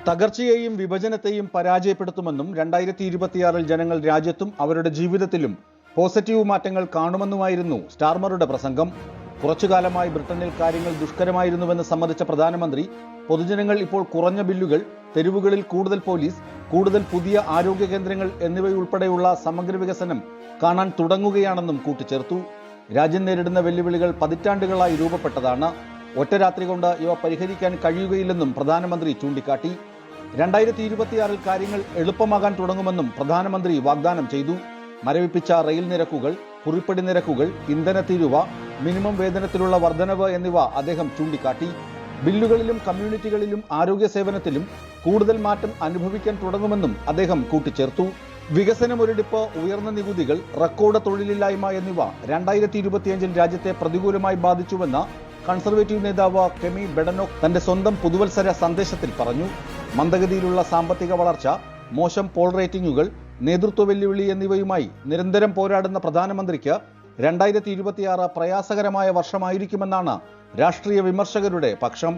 തകർച്ചയെയും വിഭജനത്തെയും പരാജയപ്പെടുത്തുമെന്നും 2026-ൽ ജനങ്ങൾ രാജ്യത്തും അവരുടെ ജീവിതത്തിലും പോസിറ്റീവ് മാറ്റങ്ങൾ കാണുമെന്നുമായിരുന്നു സ്റ്റാർമറുടെ പ്രസംഗം. കുറച്ചുകാലമായി ബ്രിട്ടനിൽ കാര്യങ്ങൾ ദുഷ്കരമായിരുന്നുവെന്ന് സമ്മതിച്ച പ്രധാനമന്ത്രി പൊതുജനങ്ങൾ ഇപ്പോൾ കുറഞ്ഞ ബില്ലുകൾ, തെരുവുകളിൽ കൂടുതൽ പോലീസ്, കൂടുതൽ പുതിയ ആരോഗ്യ കേന്ദ്രങ്ങൾ എന്നിവയുൾപ്പെടെയുള്ള സമഗ്ര വികസനം കാണാൻ തുടങ്ങുകയാണെന്നും കൂട്ടിച്ചേർത്തു. രാജ്യം നേരിടുന്ന വെല്ലുവിളികൾ പതിറ്റാണ്ടുകളായി രൂപപ്പെട്ടതാണ്. ഒറ്റ രാത്രി കൊണ്ട് ഇവ പരിഹരിക്കാൻ കഴിയുകയില്ലെന്നും പ്രധാനമന്ത്രി ചൂണ്ടിക്കാട്ടി. 2026-ൽ കാര്യങ്ങൾ എളുപ്പമാകാൻ തുടങ്ങുമെന്നും പ്രധാനമന്ത്രി വാഗ്ദാനം ചെയ്തു. മരവിപ്പിച്ച റെയിൽ നിരക്കുകൾ, കുറിപ്പടി നിരക്കുകൾ, ഇന്ധന തീരുവ, മിനിമം വേതനത്തിലുള്ള വർധനവ് എന്നിവ അദ്ദേഹം ചൂണ്ടിക്കാട്ടി. ബില്ലുകളിലും കമ്മ്യൂണിറ്റികളിലും ആരോഗ്യ സേവനത്തിലും കൂടുതൽ മാറ്റം അനുഭവിക്കാൻ തുടങ്ങുമെന്നും അദ്ദേഹം കൂട്ടിച്ചേർത്തു. വികസനമൊരിടിപ്പ്, ഉയർന്ന നികുതികൾ, റെക്കോർഡ് തൊഴിലില്ലായ്മ എന്നിവ 2025-ൽ രാജ്യത്തെ പ്രതികൂലമായി ബാധിച്ചുവെന്ന് കൺസർവേറ്റീവ് നേതാവ് കെമി ബെഡനോക്ക് തന്റെ സ്വന്തം പുതുവത്സര സന്ദേശത്തിൽ പറഞ്ഞു. മന്ദഗതിയിലുള്ള സാമ്പത്തിക വളർച്ച, മോശം പോൾ റേറ്റിംഗുകൾ, നേതൃത്വ വെല്ലുവിളി എന്നിവയുമായി നിരന്തരം പോരാടുന്ന പ്രധാനമന്ത്രിക്ക് 2026 പ്രയാസകരമായ വർഷമായിരിക്കുമെന്നാണ് രാഷ്ട്രീയ വിമർശകരുടെ പക്ഷം.